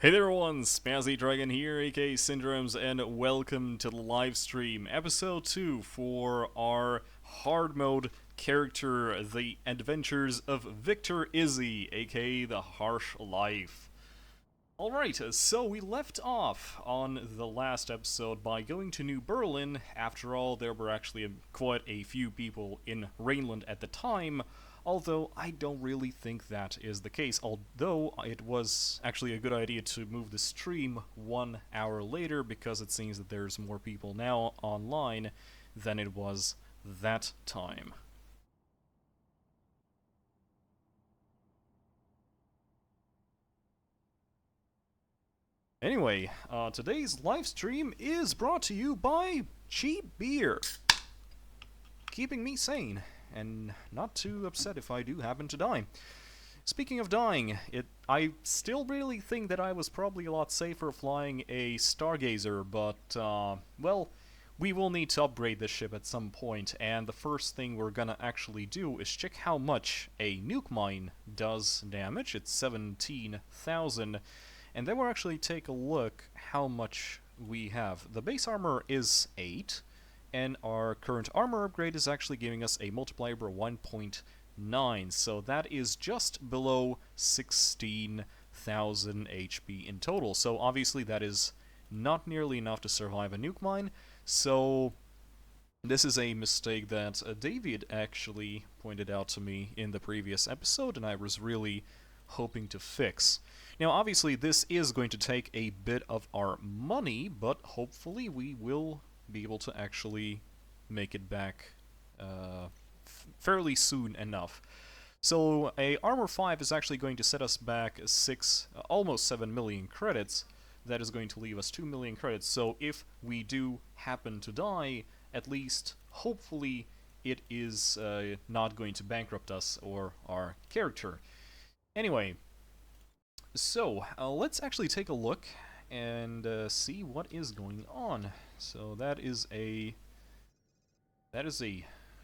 Hey there everyone, Spazzy Dragon here, aka Syndromes, and welcome to the live stream, episode 2 for our hard mode character, The Adventures of Victor Izzy, aka The Harsh Life. Alright, so we left off on the last episode by going to New Berlin. After all, there were actually quite a few people in Rainland at the time, although I don't really think that is the case, although it was actually a good idea to move the stream 1 hour later because it seems that there's more people now online than it was that time. Anyway, today's live stream is brought to you by cheap beer, keeping me sane and not too upset if I do happen to die. Speaking of dying, I still really think that I was probably a lot safer flying a Stargazer, but, well, we will need to upgrade this ship at some point, and the first thing we're gonna actually do is check how much a nuke mine does damage. It's 17,000, and then we'll actually take a look how much we have. The base armor is 8, and our current armor upgrade is actually giving us a multiplier of 1.9, so that is just below 16,000 HP in total. So obviously that is not nearly enough to survive a nuke mine, so this is a mistake that David actually pointed out to me in the previous episode, and I was really hoping to fix. Now, obviously, this is going to take a bit of our money, but hopefully we will be able to actually make it back fairly soon enough. So, a Armor 5 is actually going to set us back almost 7 million credits. That is going to leave us 2 million credits, so if we do happen to die, at least, hopefully, it is not going to bankrupt us or our character. Anyway, so let's actually take a look and see what is going on. So that is a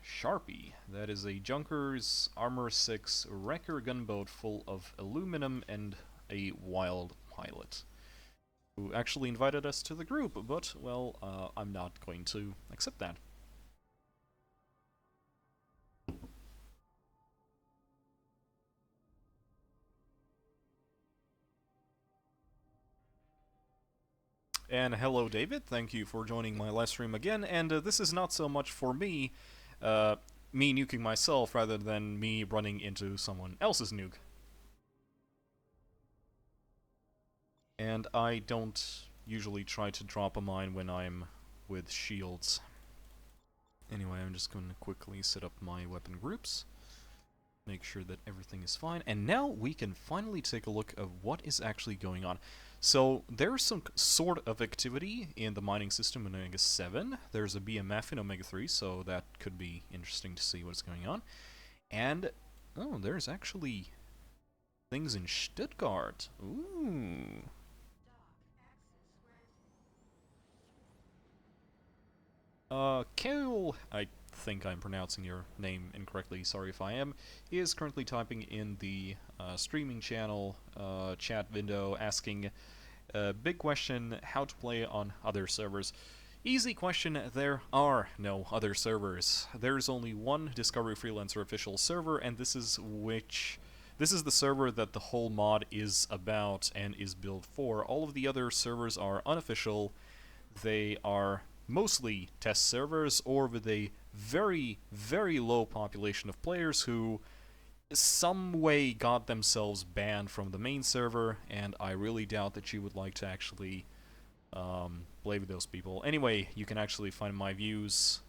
Sharpie. That is a Junkers Armor 6 Wrecker gunboat full of aluminum and a wild pilot who actually invited us to the group, but, well, I'm not going to accept that. And hello, David. Thank you for joining my live stream again. And this is not so much for me nuking myself, rather than me running into someone else's nuke. And I don't usually try to drop a mine when I'm with shields. Anyway, I'm just going to quickly set up my weapon groups, make sure that everything is fine, and now we can finally take a look at what is actually going on. So there's some sort of activity in the mining system in Omega 7. There's a BMF in Omega 3, so that could be interesting to see what's going on. And, oh, there's actually things in Stuttgart. Ooh. Kale, I think I'm pronouncing your name incorrectly, sorry if I am, is currently typing in the streaming channel chat window asking, big question, how to play on other servers. Easy question, there are no other servers. There's only one Discovery Freelancer official server, and this is the server that the whole mod is about and is built for. All of the other servers are unofficial. They are mostly test servers, or with a very, very low population of players who some way got themselves banned from the main server, and I really doubt that you would like to actually play with those people. Anyway, you can actually find my views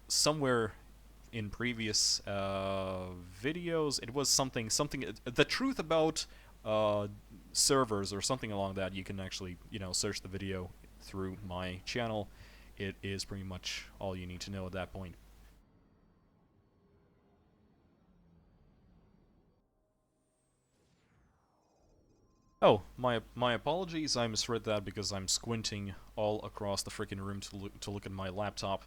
somewhere in previous videos. It was something, the truth about servers or something along that. You can actually, search the video through my channel. It is pretty much all you need to know at that point. Oh, my apologies, I misread that because I'm squinting all across the freaking room to look at my laptop.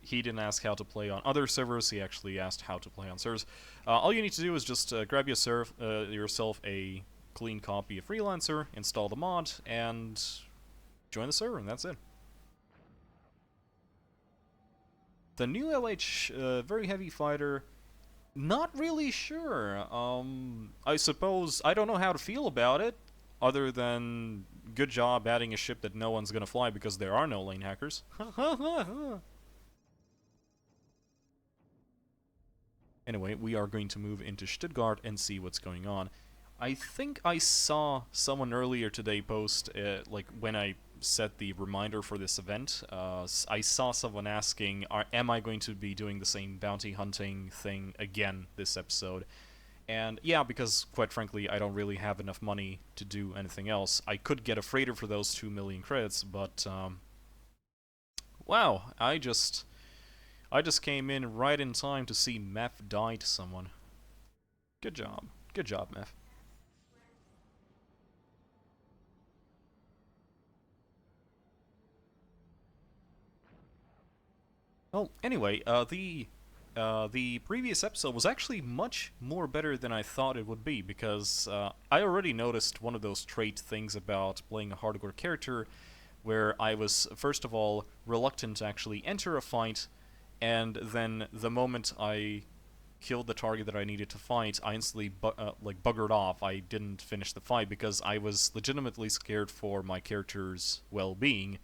He didn't ask how to play on other servers, he actually asked how to play on servers. All you need to do is just grab yourself a clean copy of Freelancer, install the mod, and join the server, and that's it. The new LH, very heavy fighter, not really sure. I suppose, I don't know how to feel about it, other than good job adding a ship that no one's gonna fly because there are no lane hackers. Anyway, we are going to move into Stuttgart and see what's going on. I think I saw someone earlier today post, like when I set the reminder for this event, I saw someone asking, am I going to be doing the same bounty hunting thing again this episode? And yeah, because quite frankly, I don't really have enough money to do anything else. I could get a freighter for those 2 million credits, but wow, I just came in right in time to see Meph die to someone. Good job, Meph. Well, anyway, the previous episode was actually much more better than I thought it would be, because I already noticed one of those trait things about playing a hardcore character, where I was, first of all, reluctant to actually enter a fight, and then the moment I killed the target that I needed to fight, I instantly buggered off. I didn't finish the fight because I was legitimately scared for my character's well-being.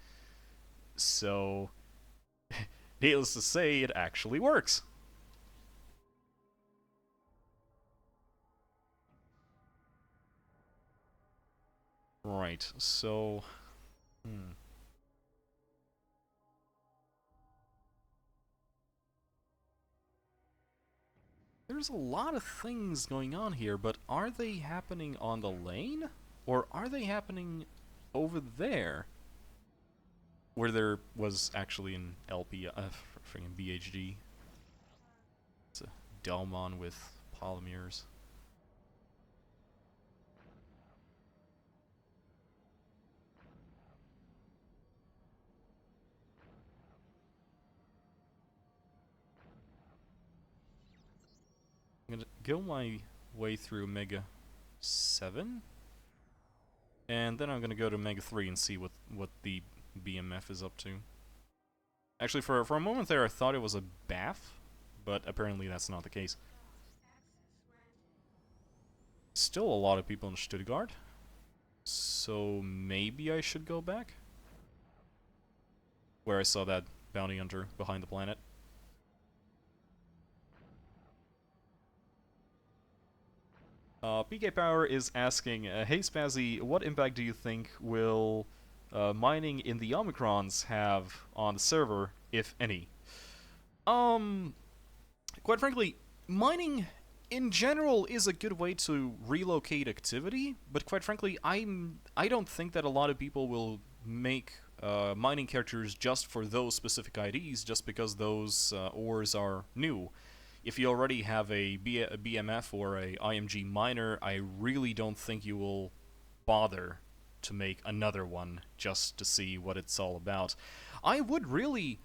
So, needless to say, it actually works. Right, so... There's a lot of things going on here, but are they happening on the lane? Or are they happening over there? Where there was actually an LP, freaking BHD. It's a Delmon with polymers. I'm gonna go my way through Mega 7. And then I'm gonna go to Mega 3 and see what the BMF is up to. Actually, for a moment there, I thought it was a BAF, but apparently that's not the case. Still a lot of people in Stuttgart, so maybe I should go back? Where I saw that bounty hunter behind the planet. PK Power is asking, hey Spazzy, what impact do you think will mining in the Omicrons have on the server, if any? Quite frankly, mining in general is a good way to relocate activity, but quite frankly, I don't think that a lot of people will make mining characters just for those specific IDs, just because those ores are new. If you already have a BMF or a IMG miner, I really don't think you will bother to make another one just to see what it's all about. I would really,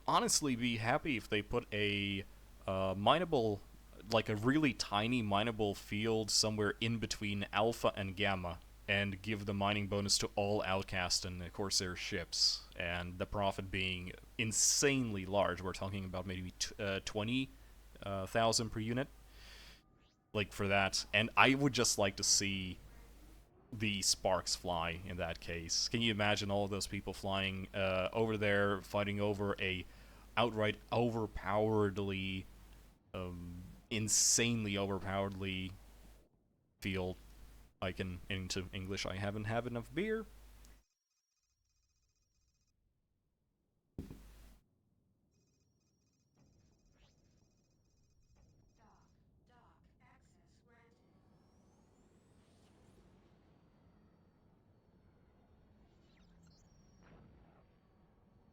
honestly, be happy if they put a mineable, like a really tiny mineable field somewhere in between Alpha and Gamma, and give the mining bonus to all Outcast and Corsair ships, and the profit being insanely large. We're talking about maybe 20,000 per unit, like, for that. And I would just like to see the sparks fly in that case. Can you imagine all of those people flying over there, fighting over a outright overpoweredly, insanely overpoweredly field? I can, into English, I haven't had enough beer.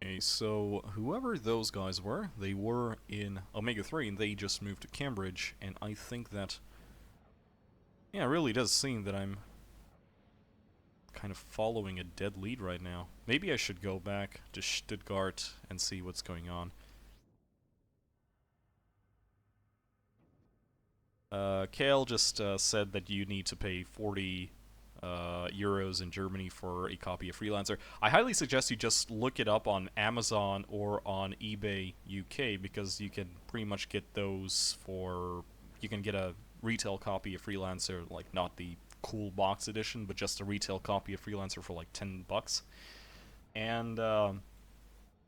Okay, so whoever those guys were, they were in Omega 3 and they just moved to Cambridge, and I think that, yeah, it really does seem that I'm kind of following a dead lead right now. Maybe I should go back to Stuttgart and see what's going on. Kale just said that you need to pay 40 euros in Germany for a copy of Freelancer. I highly suggest you just look it up on Amazon or on eBay UK, because you can pretty much get those for... You can get a retail copy of Freelancer, like not the cool box edition, but just a retail copy of Freelancer for like $10. And,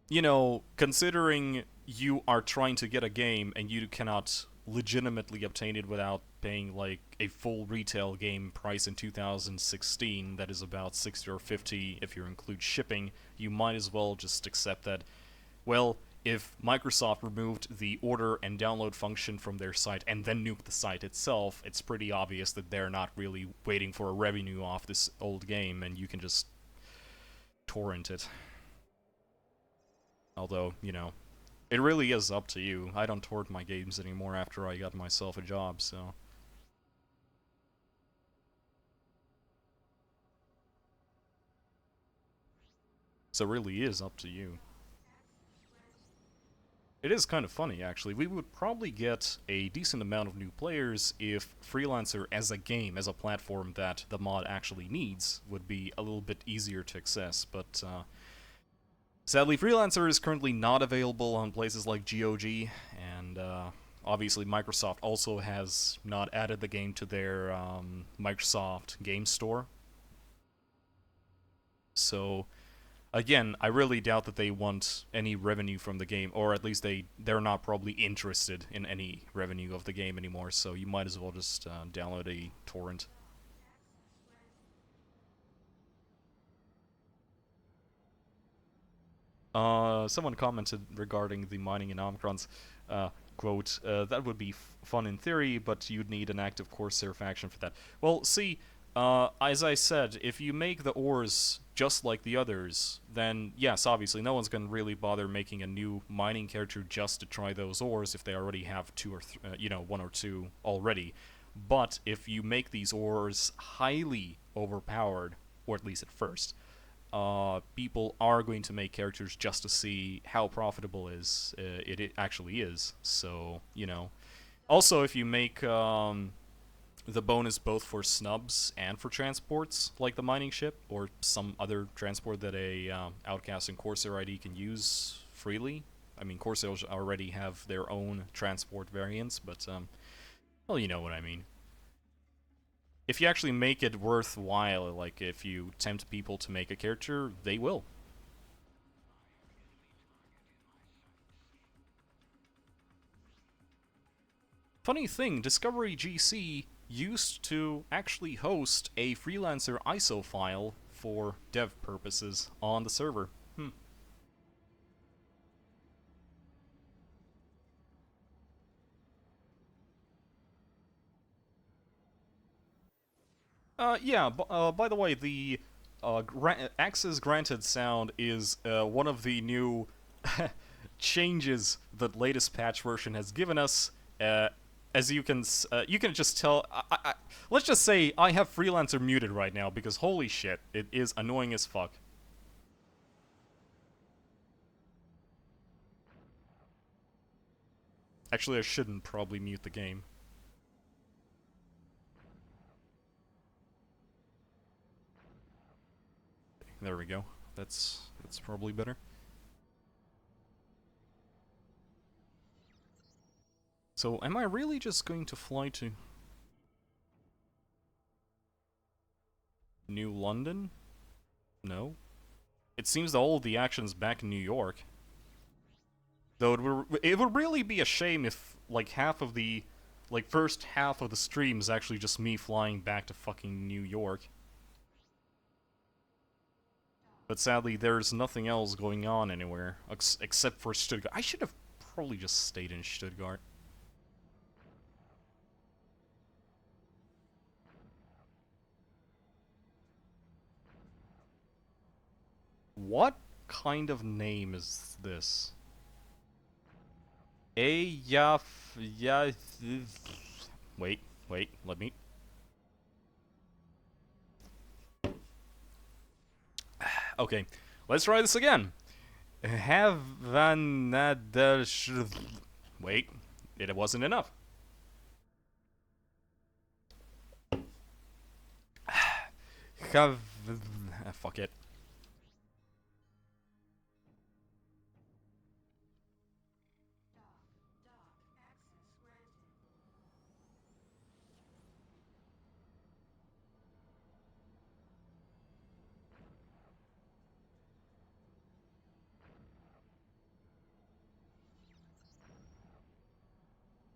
you know, considering you are trying to get a game and you cannot legitimately obtain it without paying like a full retail game price in 2016, that is about 60 or 50 if you include shipping, you might as well just accept that, well, if Microsoft removed the order and download function from their site and then nuked the site itself, it's pretty obvious that they're not really waiting for a revenue off this old game, and you can just torrent it. Although, you know, it really is up to you. I don't torrent my games anymore after I got myself a job, so... So it really is up to you. It is kind of funny, actually. We would probably get a decent amount of new players if Freelancer as a game, as a platform that the mod actually needs, would be a little bit easier to access, but sadly Freelancer is currently not available on places like GOG, and obviously Microsoft also has not added the game to their Microsoft Game Store. So... Again, I really doubt that they want any revenue from the game, or at least they're not probably interested in any revenue of the game anymore, so you might as well just download a torrent. Someone commented regarding the mining in Omicrons, quote, that would be fun in theory, but you'd need an active Corsair faction for that. Well, see, as I said, if you make the ores just like the others, then yes, obviously no one's going to really bother making a new mining character just to try those ores if they already have two or one or two already. But if you make these ores highly overpowered, or at least at first, people are going to make characters just to see how profitable it actually is. So, you know. Also, if you make the bonus both for snubs and for transports, like the mining ship, or some other transport that a Outcast and Corsair ID can use freely. I mean, Corsairs already have their own transport variants, but, well, you know what I mean. If you actually make it worthwhile, like if you tempt people to make a character, they will. Funny thing, Discovery GC used to actually host a Freelancer ISO file for dev purposes on the server. Yeah, by the way, the access granted sound is one of the new changes that latest patch version has given us. As you can just tell, let's just say I have Freelancer muted right now because holy shit, it is annoying as fuck. Actually, I shouldn't probably mute the game. There we go. That's probably better. So, am I really just going to fly to New London? No. It seems that all of the action's back in New York. Though it would really be a shame if, like, half of the, like, first half of the stream is actually just me flying back to fucking New York. But sadly, there's nothing else going on anywhere, except for Stuttgart. I should have probably just stayed in Stuttgart. What kind of name is this? Yeah. Wait, let me. Okay, let's try this again. Have Wait, it wasn't enough. Fuck it.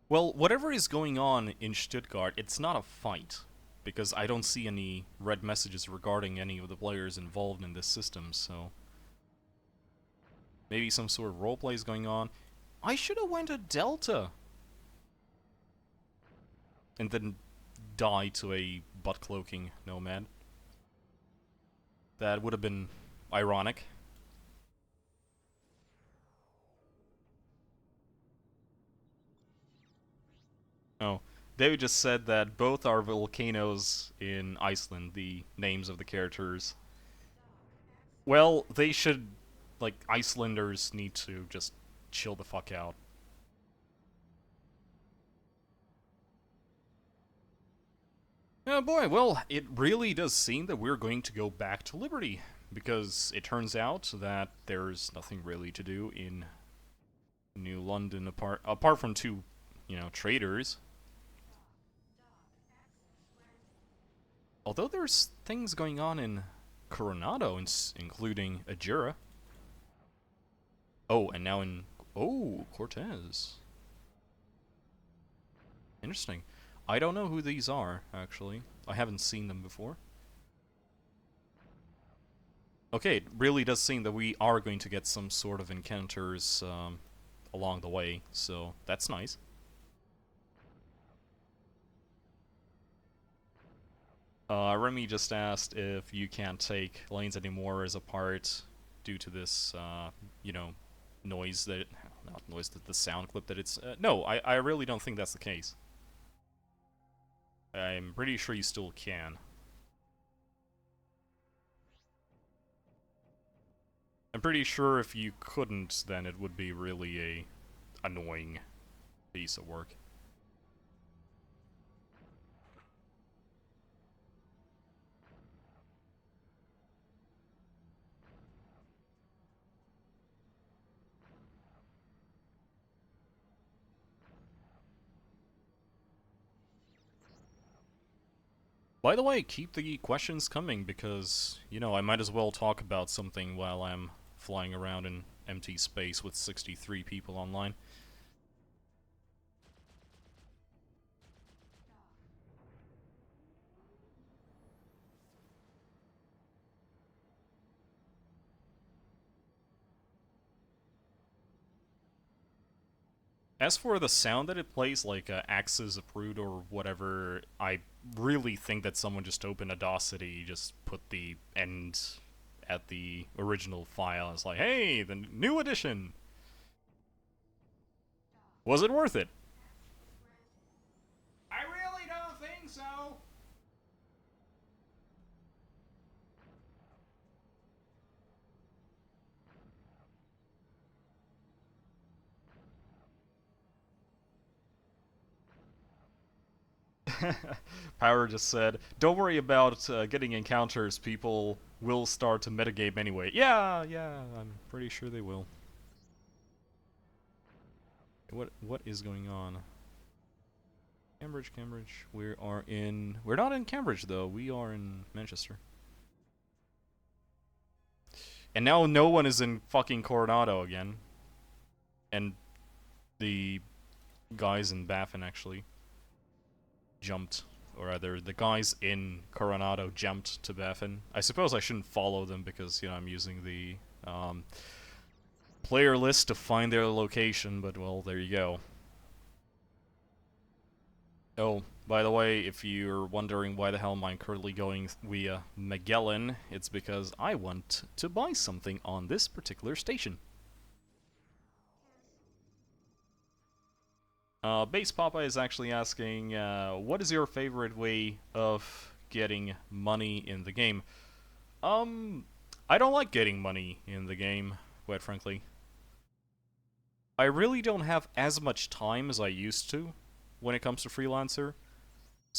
Well, whatever is going on in Stuttgart, it's not a fight. Because I don't see any red messages regarding any of the players involved in this system, so... Maybe some sort of roleplay is going on. I should have went to Delta! And then died to a butt-cloaking nomad. That would have been ironic. Oh, David just said that both are volcanoes in Iceland, the names of the characters. Well, they should, like, Icelanders need to just chill the fuck out. Oh boy, well, it really does seem that we're going to go back to Liberty, because it turns out that there's nothing really to do in New London apart from two, traders. Although there's things going on in Coronado, including Ajura. Oh, and now in... Oh, Cortez. Interesting. I don't know who these are, actually. I haven't seen them before. Okay, it really does seem that we are going to get some sort of encounters along the way, so that's nice. Remy just asked if you can't take lanes anymore as a part due to this, noise that... Not noise, the sound clip that it's... no, I really don't think that's the case. I'm pretty sure you still can. I'm pretty sure if you couldn't, then it would be really a annoying piece of work. By the way, keep the questions coming because, I might as well talk about something while I'm flying around in empty space with 63 people online. As for the sound that it plays, like Axis Approved or whatever, I really think that someone just opened Audacity, just put the end at the original file. It's like, hey, the new edition! Was it worth it? I really don't think so! Power just said, don't worry about getting encounters, people will start to metagame anyway. Yeah, I'm pretty sure they will. What is going on? Cambridge. We're not in Cambridge though, we are in Manchester. And now no one is in fucking Coronado again. And the guys in Baffin actually jumped, or rather, the guys in Coronado jumped to Baffin. I suppose I shouldn't follow them because, I'm using the player list to find their location, but, well, there you go. Oh, by the way, if you're wondering why the hell I'm currently going via Magellan, it's because I want to buy something on this particular station. Base Papa is actually asking, what is your favorite way of getting money in the game? I don't like getting money in the game, quite frankly. I really don't have as much time as I used to when it comes to Freelancer.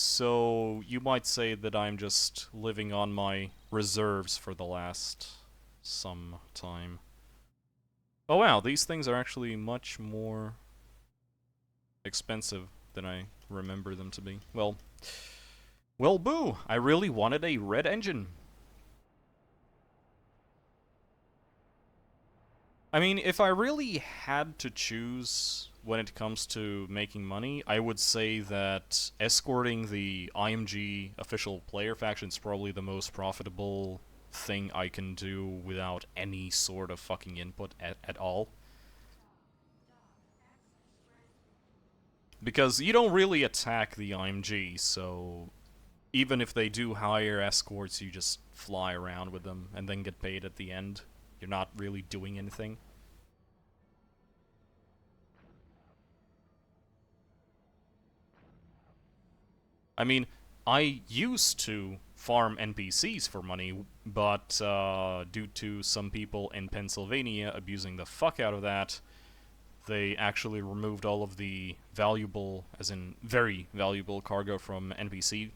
So you might say that I'm just living on my reserves for the last some time. Oh wow, these things are actually much more expensive than I remember them to be. Well, boo! I really wanted a red engine. I mean, if I really had to choose when it comes to making money, I would say that escorting the IMG official player faction is probably the most profitable thing I can do without any sort of fucking input at all. Because you don't really attack the IMG, so even if they do hire escorts, you just fly around with them and then get paid at the end. You're not really doing anything. I mean, I used to farm NPCs for money, but due to some people in Pennsylvania abusing the fuck out of that, they actually removed all of the valuable, as in very valuable, cargo from NPC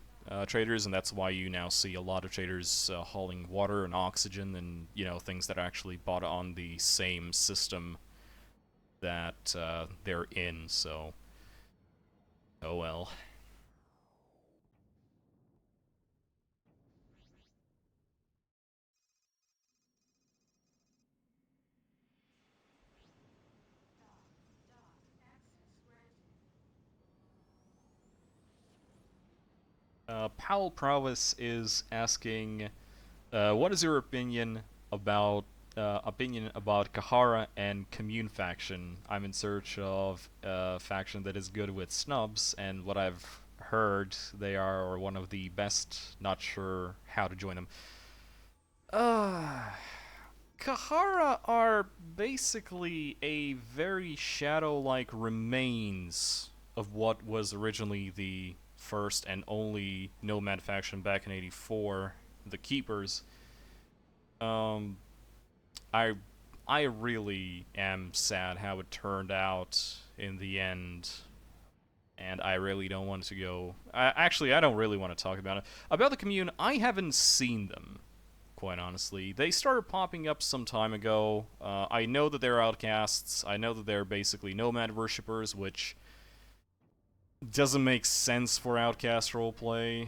traders, and that's why you now see a lot of traders hauling water and oxygen and, you know, things that are actually bought on the same system that they're in, so... Oh well. Powell Prowess is asking, what is your opinion about Kahara and Commune faction? I'm in search of a faction that is good with snubs, and what I've heard, they are one of the best. Not sure how to join them. Uh, Kahara are basically a very shadow-like remains of what was originally the first and only Nomad faction back in '84, the Keepers. Um, I I really am sad how it turned out in the end, and I really don't want to go. Actually, I don't really want to talk about it. About the Commune, I haven't seen them, quite honestly. They started popping up some time ago. I know that they're outcasts. I know that they're basically nomad worshippers, which doesn't make sense for outcast roleplay,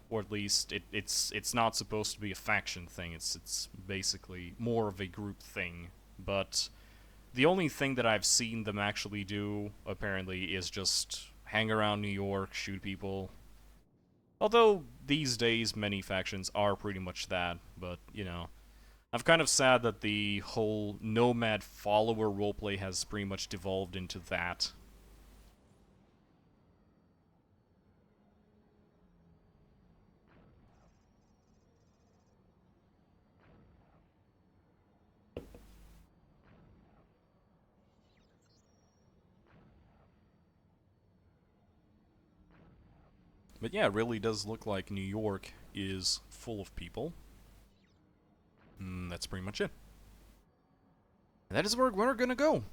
or at least it's not supposed to be a faction thing. It's basically more of a group thing. But the only thing that I've seen them actually do, apparently, is just hang around New York, shoot people. Although these days many factions are pretty much that, but you know, I'm kind of sad that the whole nomad follower roleplay has pretty much devolved into that. But yeah, it really does look like New York is full of people. That's pretty much it. And that is where we're gonna go.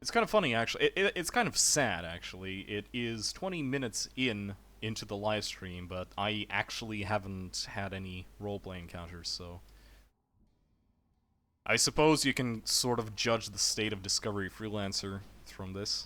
It's kind of funny, actually. It's kind of sad, actually. It is 20 minutes into the live stream, but I actually haven't had any roleplay encounters, so... I suppose you can sort of judge the state of Discovery Freelancer from this.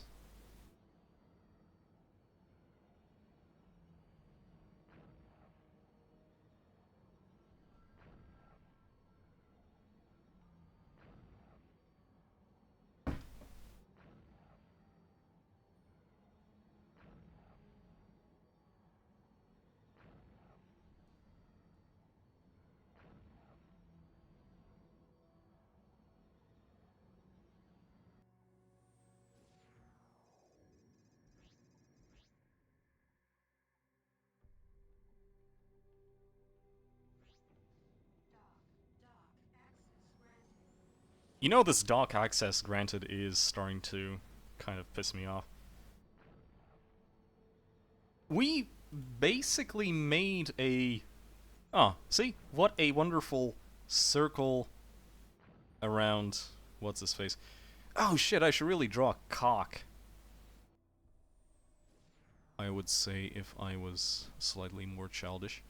You know, this dock access granted is starting to kind of piss me off. We basically made a... Oh, see? What a wonderful circle around... What's his face? Oh shit, I should really draw a cock. I would say, if I was slightly more childish.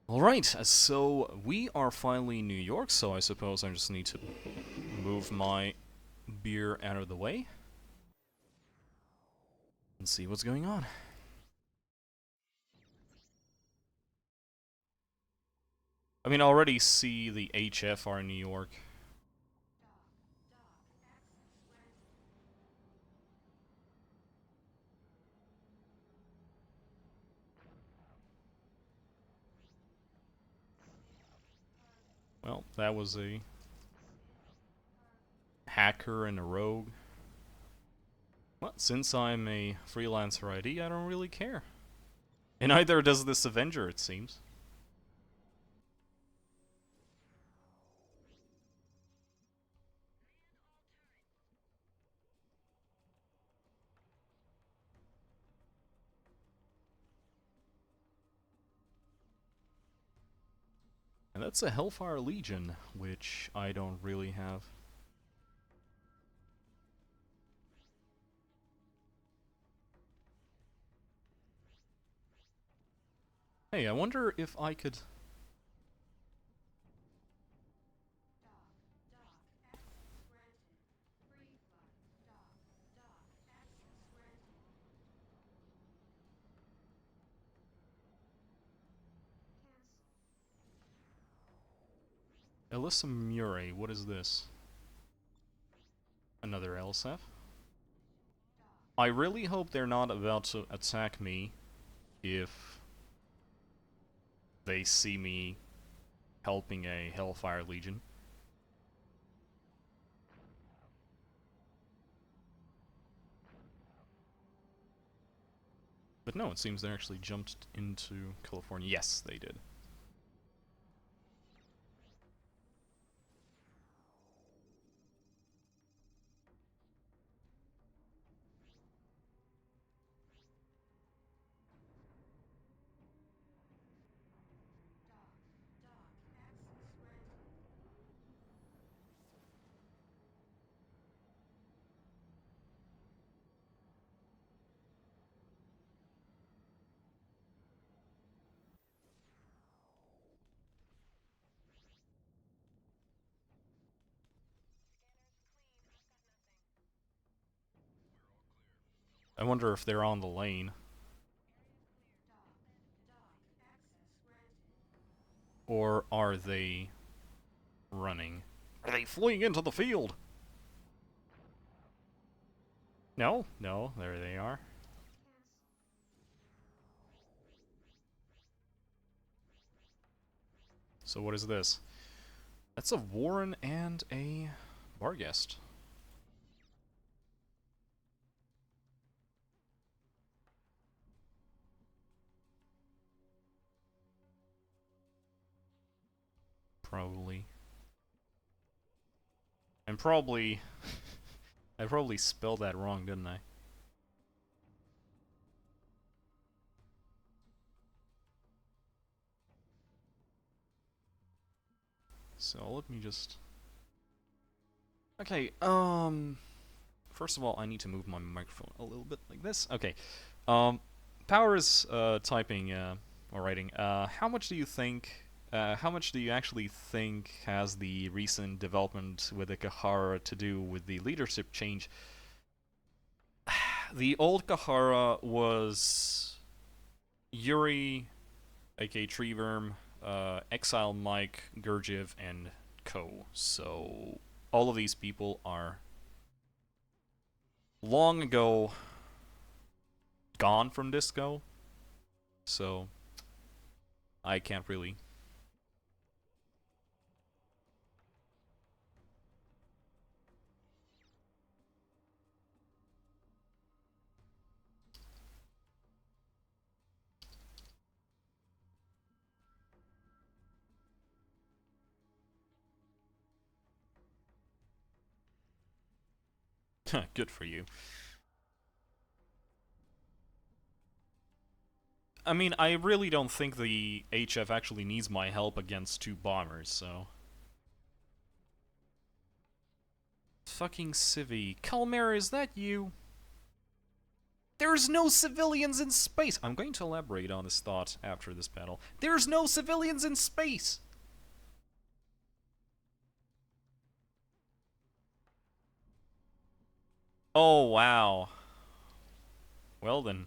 Alright, so we are finally in New York, so I suppose I just need to move my beer out of the way and see what's going on. I mean, I already see the HF are in New York. Well, that was a hacker and a rogue. Well, since I'm a freelancer ID, I don't really care. And neither does this Avenger, it seems. And that's a Hellfire Legion, which I don't really have. Hey, I wonder if I could... Alyssa Murray, what is this? Another LSF? I really hope they're not about to attack me if they see me helping a Hellfire Legion. But no, it seems they actually jumped into California. Yes, they did. I wonder if they're on the lane. Or are they running? Are they fleeing into the field? No, no, there they are. So what is this? That's a Warren and a Barghest. Probably. And probably... I probably spelled that wrong, didn't I? So let me just... Okay, first of all, I need to move my microphone a little bit like this. Okay. Power is typing or writing. How much do you think? How much do you actually think has the recent development with the Kahara to do with the leadership change? The old Kahara was Yuri, aka Treeworm, Exile Mike, Gurdjieff, and Ko. So all of these people are long ago gone from Disco, so I can't really. Good for you. I mean, I really don't think the HF actually needs my help against two bombers, so... fucking civvy. Calmera, is that you? There's no civilians in space! I'm going to elaborate on this thought after this battle. There's no civilians in space! Oh, wow. Well then.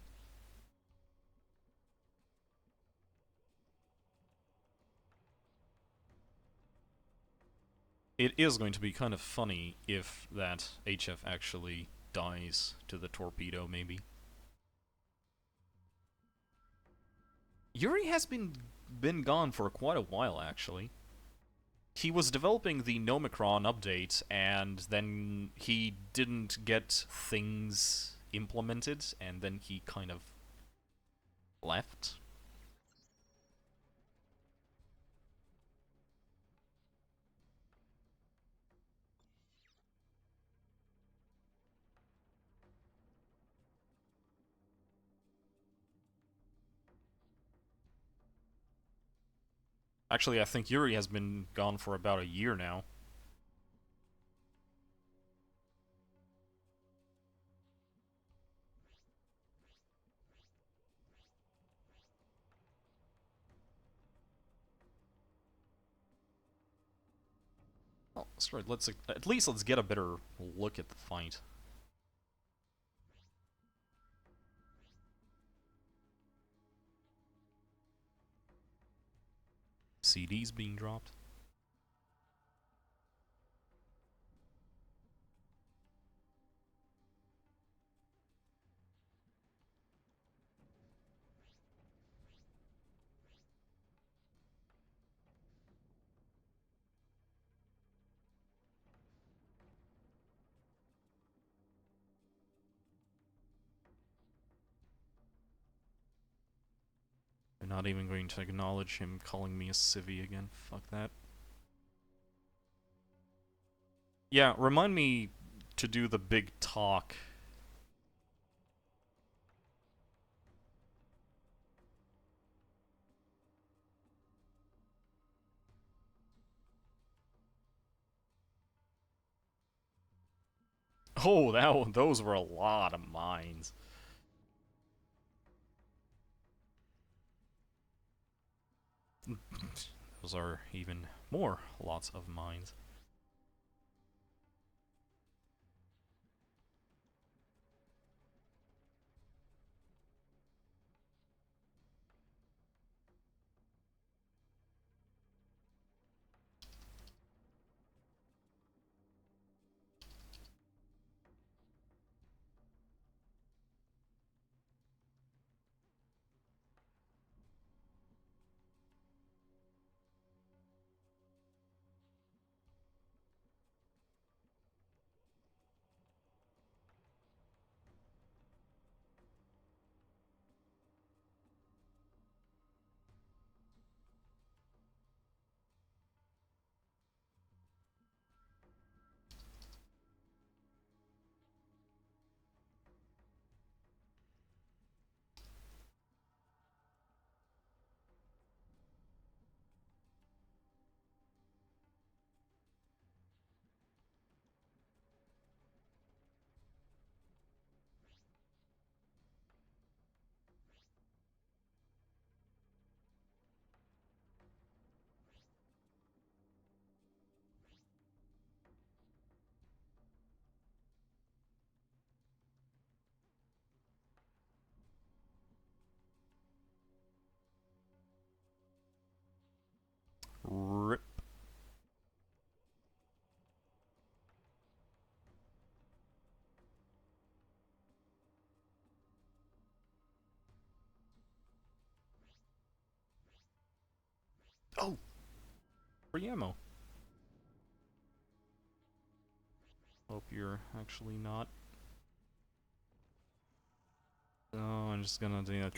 It is going to be kind of funny if that HF actually dies to the torpedo, maybe. Yuri has been gone for quite a while, actually. He was developing the Nomicron update, and then he didn't get things implemented, and then he kind of left. Actually, I think Yuri has been gone for about a year now. Oh, sorry, at least let's get a better look at the fight. CDs being dropped. I'm not even going to acknowledge him calling me a civvy again. Fuck that. Yeah, remind me to do the big talk. Oh, those were a lot of mines. Those are even more lots of mines. RIP. Oh! Free ammo. Hope you're actually not. Oh, I'm just gonna do that.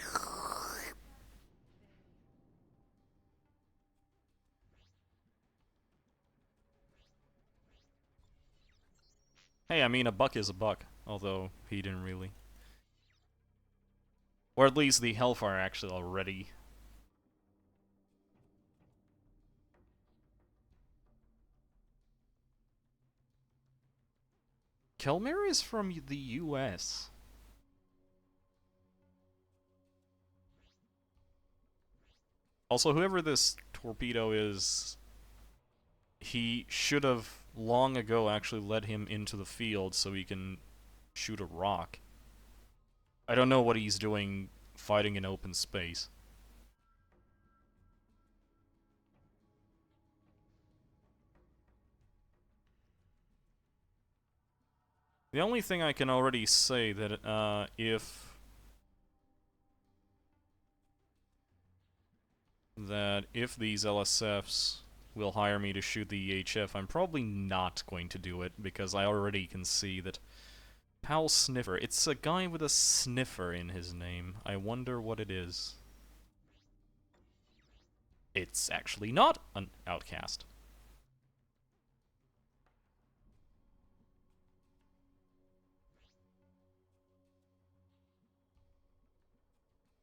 Hey, I mean, a buck is a buck. Although, he didn't really. Or at least the Hellfire actually already. Kelmera is from the US. Also, whoever this torpedo is, he should have long ago actually led him into the field so he can shoot a rock. I don't know what he's doing fighting in open space. The only thing I can already say that if these LSFs will hire me to shoot the EHF, I'm probably not going to do it because I already can see that Pal Sniffer. It's a guy with a sniffer in his name. I wonder what it is. It's actually not an outcast.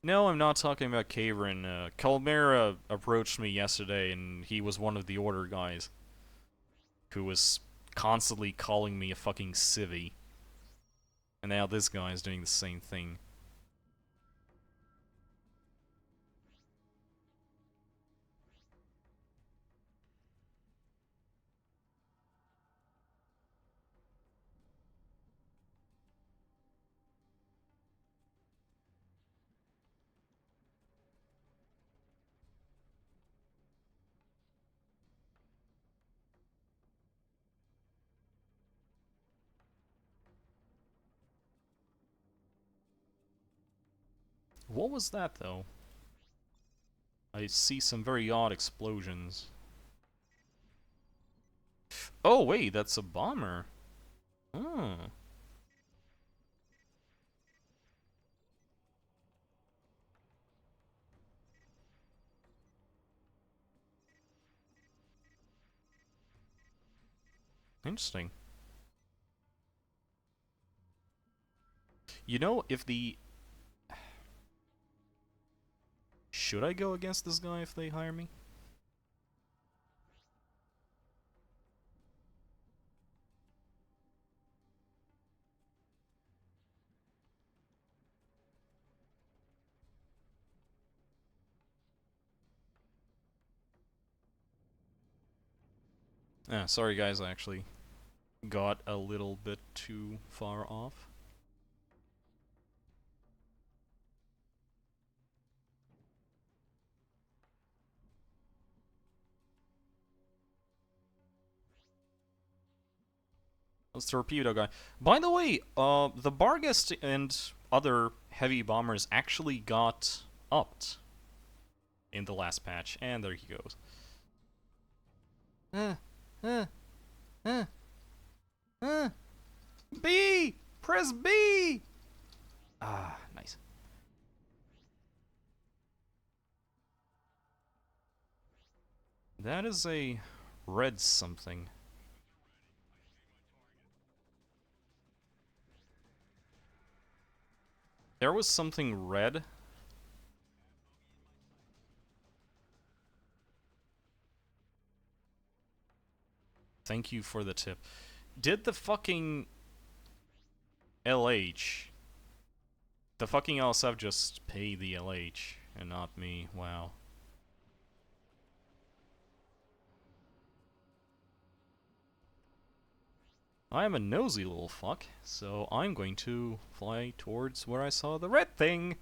No, I'm not talking about Caverin. Calmera approached me yesterday, and he was one of the Order guys who was constantly calling me a fucking civvy. And now this guy is doing the same thing. What was that, though? I see some very odd explosions. Oh, wait, that's a bomber. Oh. Interesting. You know, if the... Should I go against this guy if they hire me? Sorry guys, I actually got a little bit too far off. This torpedo guy. By the way, the Barghest and other heavy bombers actually got upped in the last patch, and there he goes. B! Press B! Ah, nice. That is a red something. There was something red. Thank you for the tip. Did the fucking LH... The fucking LSF just pay the LH and not me? Wow. I am a nosy little fuck, so I'm going to fly towards where I saw the red thing.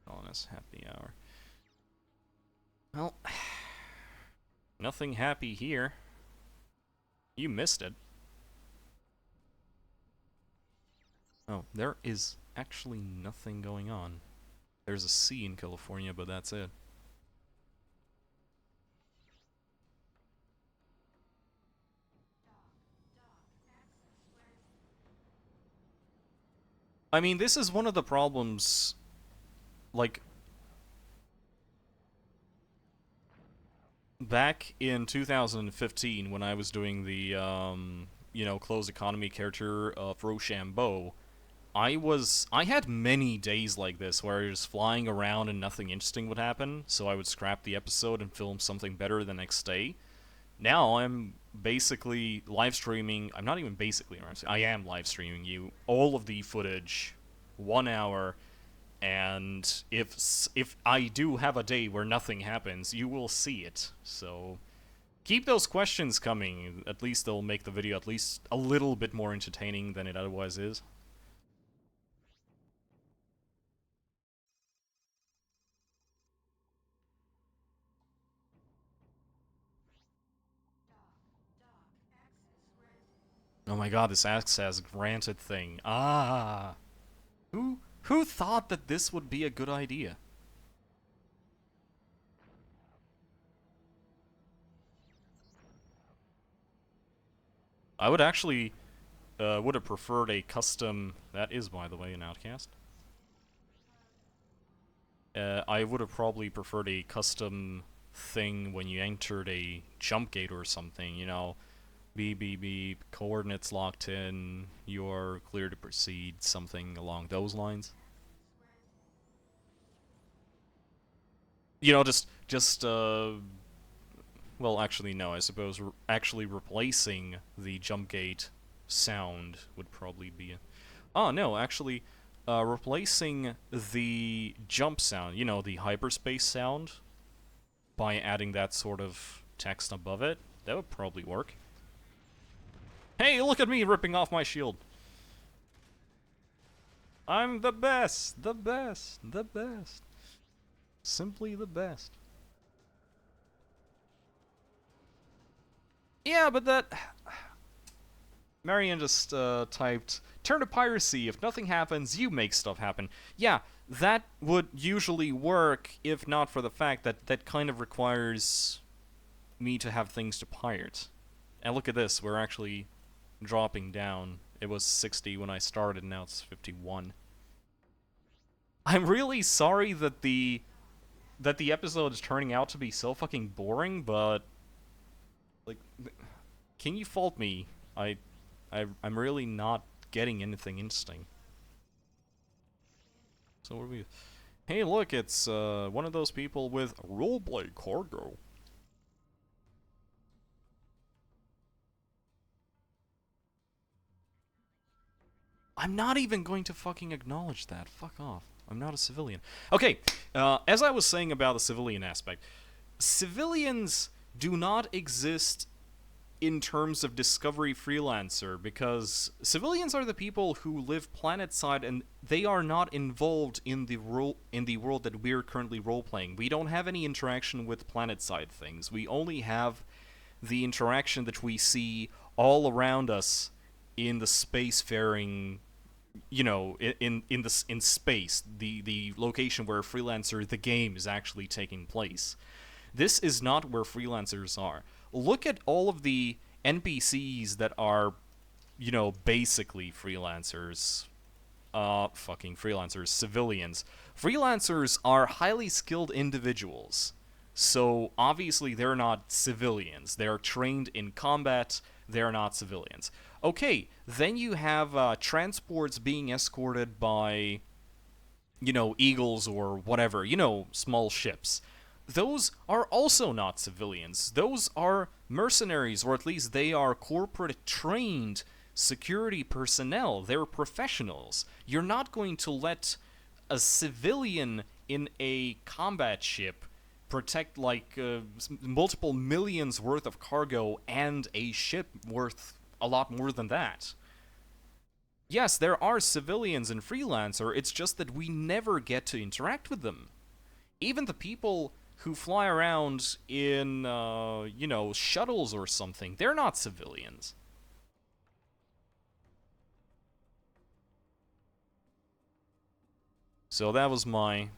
Honest happy hour. Well, nothing happy here. You missed it. Oh, there is actually nothing going on. There's a sea in California, but that's it. I mean, this is one of the problems, like, back in 2015 when I was doing the, you know, closed economy character of Rochambeau, I had many days like this where I was flying around and nothing interesting would happen, so I would scrap the episode and film something better the next day. Now I'm basically live streaming. I'm not even basically. I am live streaming you all of the footage, 1 hour, and if I do have a day where nothing happens, you will see it. So keep those questions coming. At least they'll make the video at least a little bit more entertaining than it otherwise is. Oh my god, this access granted thing. Ah. Who thought that this would be a good idea? I would actually would have preferred a custom. That is, by the way, an outcast. I would have probably preferred a custom thing when you entered a jump gate or something. You know, beep beep beep, coordinates locked in, you're clear to proceed, something along those lines. You know, well, actually, no, I suppose actually replacing the jump gate sound would probably be a... Oh, no, actually, replacing the jump sound, you know, the hyperspace sound, by adding that sort of text above it, that would probably work. Hey, look at me ripping off my shield. I'm the best, the best, the best. Simply the best. Yeah, but that... Marianne just typed, turn to piracy. If nothing happens, you make stuff happen. Yeah, that would usually work if not for the fact that that kind of requires me to have things to pirate. And look at this, we're actually dropping down. It was 60 when I started, now it's 51. I'm really sorry that the episode is turning out to be so fucking boring, but like, can you fault me? I'm really not getting anything interesting. So what are we? Hey, look, it's one of those people with roleplay cargo. I'm not even going to fucking acknowledge that. Fuck off. I'm not a civilian. Okay, as I was saying about the civilian aspect, civilians do not exist in terms of Discovery Freelancer, because civilians are the people who live planet-side and they are not involved in the world that we're currently role-playing. We don't have any interaction with planet-side things. We only have the interaction that we see all around us in the spacefaring, you know, in space, the location where Freelancer the game is actually taking place. This is not where freelancers are. Look at all of the NPCs that are, you know, basically freelancers. Fucking freelancers, civilians. Freelancers are highly skilled individuals. So, obviously, they're not civilians. They're trained in combat. They're not civilians. Okay, then you have transports being escorted by, you know, eagles or whatever, you know, small ships. Those are also not civilians. Those are mercenaries, or at least they are corporate trained security personnel. They're professionals. You're not going to let a civilian in a combat ship protect like multiple millions worth of cargo and a ship worth a lot more than that. Yes, there are civilians in Freelancer, it's just that we never get to interact with them. Even the people who fly around in, you know, shuttles or something, they're not civilians. So that was my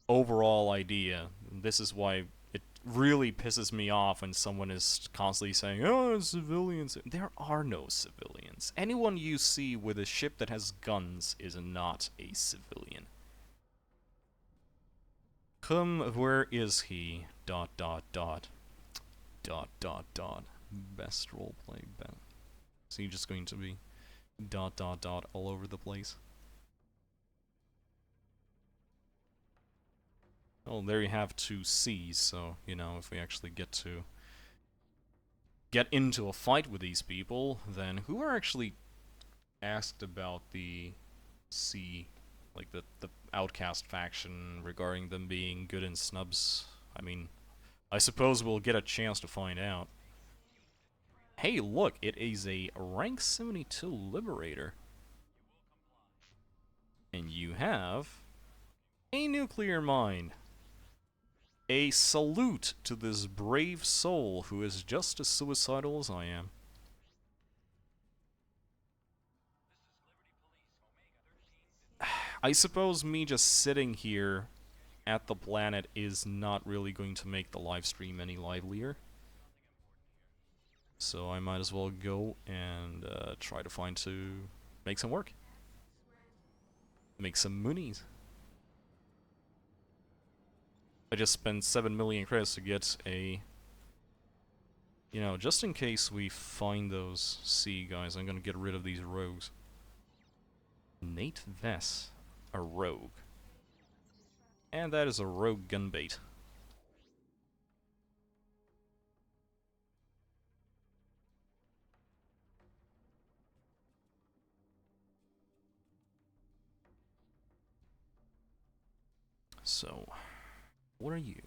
overall idea. This is why it really pisses me off when someone is constantly saying, oh, civilians. There are no civilians. Anyone you see with a ship that has guns is not a civilian. Where is he? Dot dot dot. Dot dot dot. Best roleplay. Is he just going to be dot dot dot all over the place. Well, there you have two C's, so, you know, if we actually get into a fight with these people, then who are actually asked about the C, like the outcast faction, regarding them being good in snubs? I mean, I suppose we'll get a chance to find out. Hey, look, it is a rank 72 Liberator. And you have a nuclear mine. A salute to this brave soul who is just as suicidal as I am. I suppose me just sitting here at the planet is not really going to make the live stream any livelier. So I might as well go and try to make some work. Make some moonies. I just spent 7 million credits to get a... You know, just in case we find those sea guys, I'm gonna get rid of these rogues. Nate Vess, a rogue. And that is a rogue gunbait. So, what are you?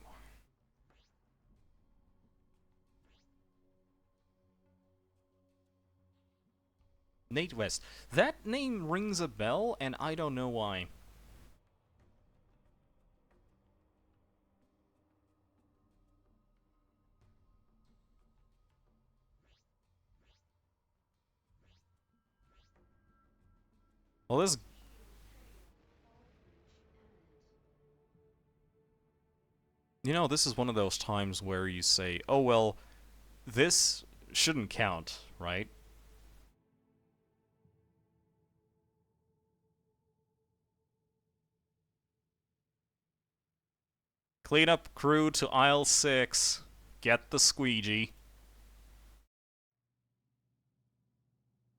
Nate West. That name rings a bell, and I don't know why. Well, this... You know, this is one of those times where you say, oh well, this shouldn't count, right? Clean up crew to aisle 6. Get the squeegee.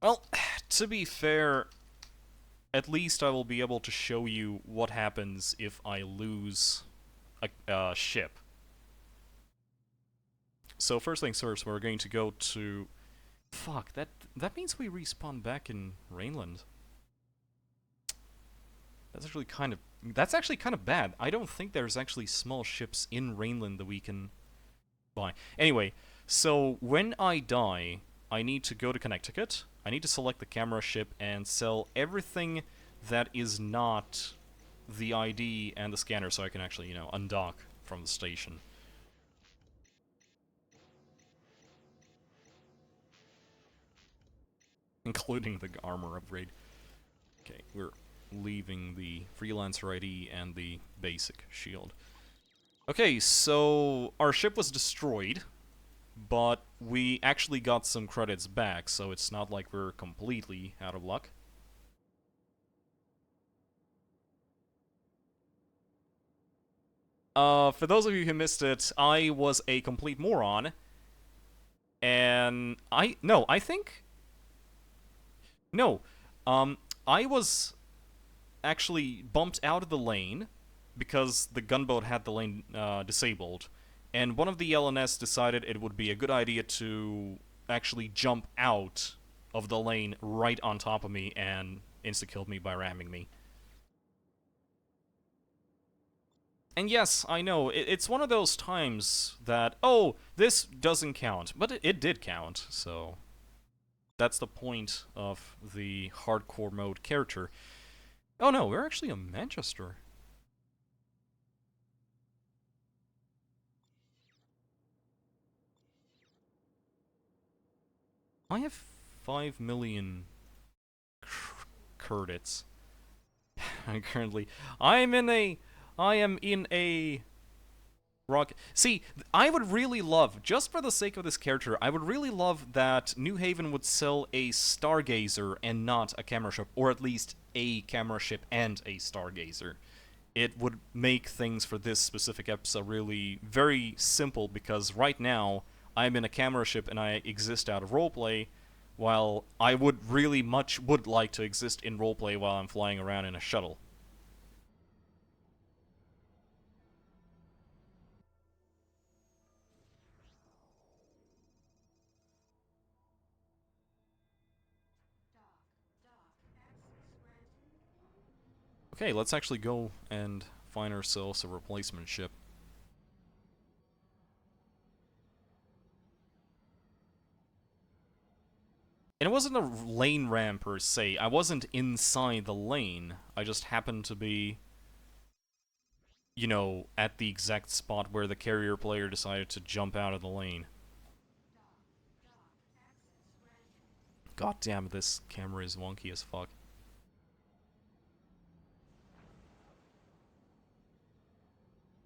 Well, to be fair, at least I will be able to show you what happens if I lose a ship. So first things first, we're going to go to... Fuck, that means we respawn back in Rainland. That's actually kind of bad. I don't think there's actually small ships in Rainland that we can buy. Anyway, so when I die, I need to go to Connecticut. I need to select the camera ship and sell everything that is not the ID and the scanner, so I can actually, you know, undock from the station. Including the armor upgrade. Okay, we're leaving the freelancer ID and the basic shield. Okay, so our ship was destroyed, but we actually got some credits back, so it's not like we're completely out of luck. For those of you who missed it, I was a complete moron, and I was actually bumped out of the lane because the gunboat had the lane disabled, and one of the LNS decided it would be a good idea to actually jump out of the lane right on top of me and insta-killed me by ramming me. And yes, I know, it's one of those times that, oh, this doesn't count, but it did count, so... That's the point of the hardcore mode character. Oh no, we're actually in Manchester. I have 5 million credits. I am in a rock. See, I would really love, just for the sake of this character, I would really love that New Haven would sell a Stargazer and not a camera ship, or at least a camera ship and a Stargazer. It would make things for this specific episode really very simple, because right now I'm in a camera ship and I exist out of roleplay, while I would really much would like to exist in roleplay while I'm flying around in a shuttle. Okay, let's actually go and find ourselves a replacement ship. And it wasn't a lane ram per se. I wasn't inside the lane. I just happened to be, at the exact spot where the carrier player decided to jump out of the lane. God damn, this camera is wonky as fuck.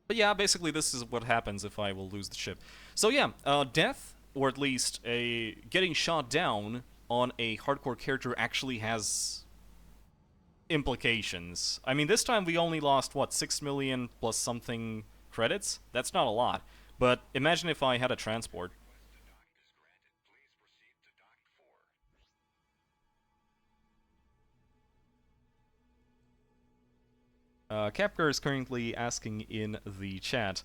But yeah, basically this is what happens if I will lose the ship. So yeah, death, or at least a getting shot down on a hardcore character actually has implications. I mean, this time we only lost, what, 6 million plus something credits? That's not a lot. But imagine if I had a transport. Capcar is currently asking in the chat,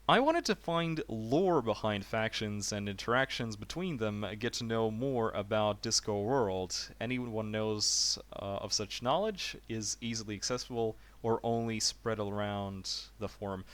I wanted to find lore behind factions and interactions between them, get to know more about Disco World. Anyone knows of such knowledge is easily accessible or only spread around the forum.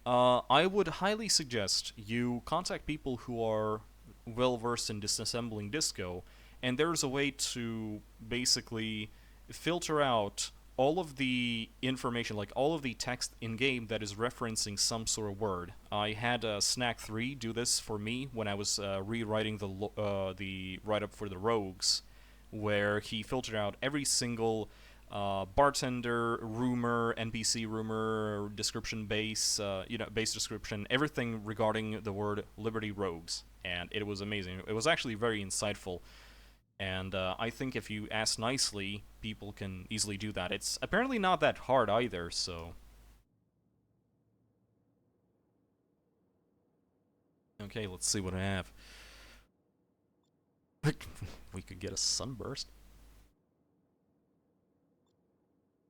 I would highly suggest you contact people who are well versed in disassembling Disco, and there's a way to basically filter out all of the information, like all of the text in game that is referencing some sort of word. I had Snack 3 do this for me when I was rewriting the write up for the Rogues, where he filtered out every single bartender rumor, NPC rumor, description base, base description, everything regarding the word Liberty Rogues, and it was amazing. It was actually very insightful. And I think if you ask nicely, people can easily do that. It's apparently not that hard either, so... Okay, let's see what I have. We could get a sunburst.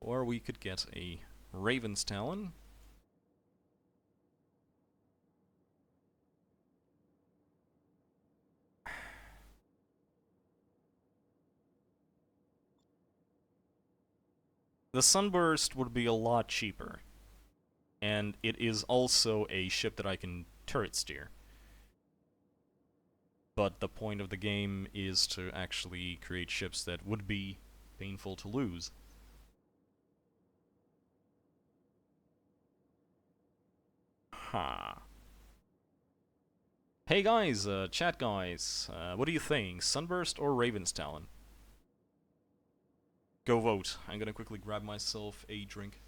Or we could get a Raven's Talon. The Sunburst would be a lot cheaper. And it is also a ship that I can turret steer. But the point of the game is to actually create ships that would be painful to lose. Ha. Hey guys, chat guys, what do you think? Sunburst or Raven's Talon? Go vote. I'm gonna quickly grab myself a drink.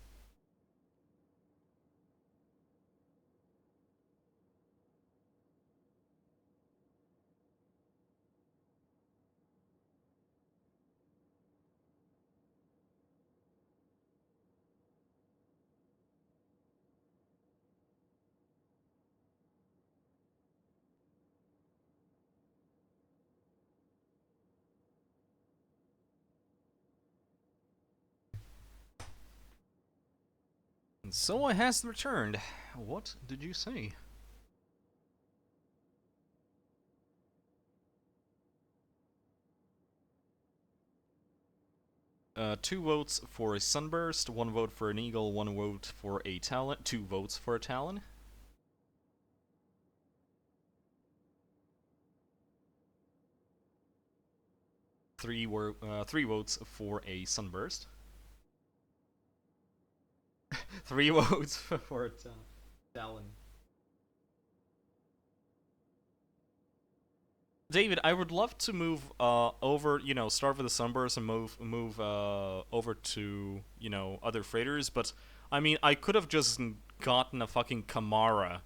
And so I has returned. What did you say? Two votes for a Sunburst, one vote for an Eagle, one vote for a Talon, two votes for a Talon. Three votes for a Sunburst. Three votes for a Talon. David, I would love to move over, start with the Sunburst and move over to, other freighters, but I mean, I could have just gotten a fucking Kamara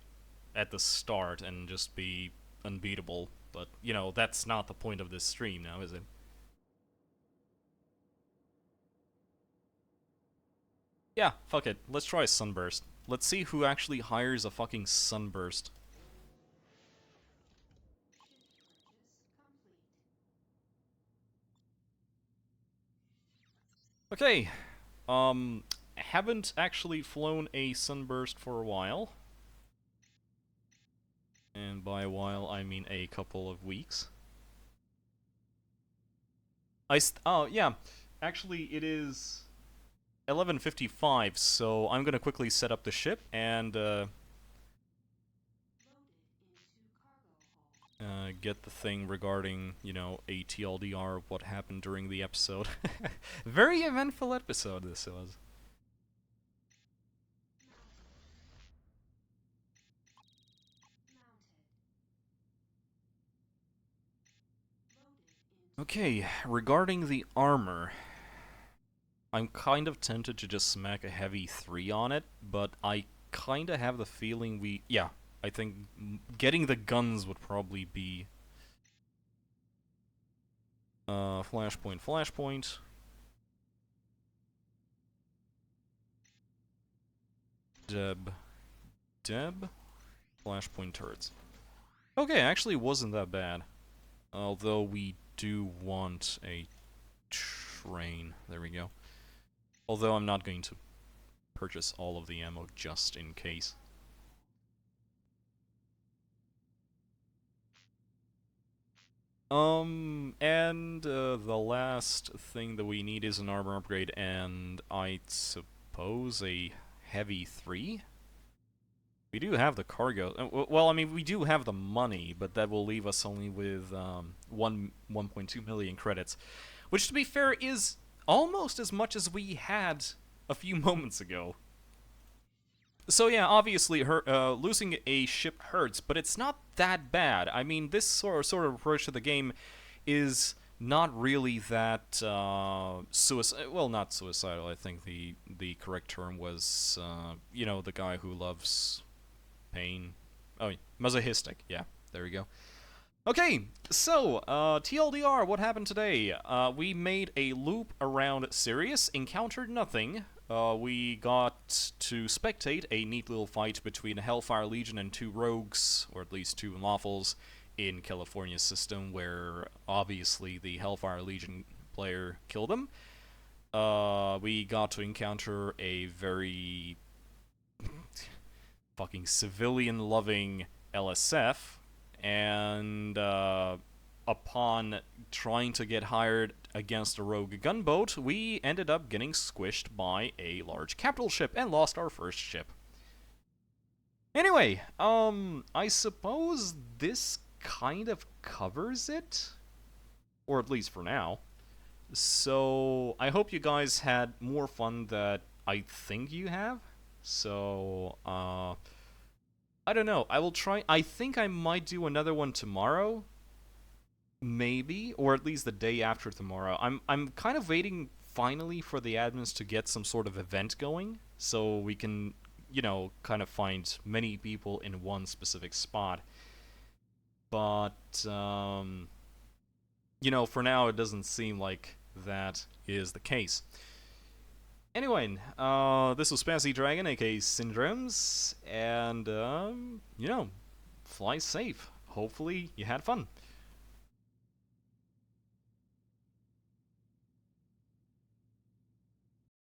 at the start and just be unbeatable, but, that's not the point of this stream now, is it? Yeah, fuck it. Let's try a Sunburst. Let's see who actually hires a fucking Sunburst. Okay, haven't actually flown a sunburst for a while. And by a while, I mean a couple of weeks. Oh, yeah. Actually, it is 11:55, so I'm gonna quickly set up the ship and, get the thing regarding, you know, a TLDR of what happened during the episode. Very eventful episode this was. Okay, regarding the armor, I'm kind of tempted to just smack a heavy 3 on it, but I kind of have the feeling yeah, I think getting the guns would probably be... flashpoint. Deb, flashpoint turrets. Okay, actually wasn't that bad. Although we do want a train. There we go. Although I'm not going to purchase all of the ammo just in case. And the last thing that we need is an armor upgrade, and I suppose a heavy 3? We do have the cargo. Well, I mean, we do have the money, but that will leave us only with 1.2 million credits, which, to be fair, is almost as much as we had a few moments ago. So yeah, obviously, losing a ship hurts, but it's not that bad. I mean, this sort of approach to the game is not really that well, not suicidal. I think the correct term was, you know, the guy who loves pain. Oh, masochistic. Yeah, there we go. Okay, so, TLDR, what happened today? We made a loop around Sirius, encountered nothing. We got to spectate a neat little fight between a Hellfire Legion and 2 rogues, or at least 2 unlawfuls, in California's system, where obviously the Hellfire Legion player killed them. We got to encounter a very fucking civilian-loving LSF, and upon trying to get hired against a rogue gunboat, we ended up getting squished by a large capital ship and lost our first ship. Anyway, I suppose this kind of covers it, or at least for now. So, I hope you guys had more fun than I think you have. So, I don't know. I will try. I think I might do another one tomorrow. Maybe, or at least the day after tomorrow. I'm kind of waiting finally for the admins to get some sort of event going so we can, you know, kind of find many people in one specific spot. But you know, for now it doesn't seem like that is the case. Anyway, this was Spazzy Dragon, aka Syndromes, and, you know, fly safe. Hopefully you had fun.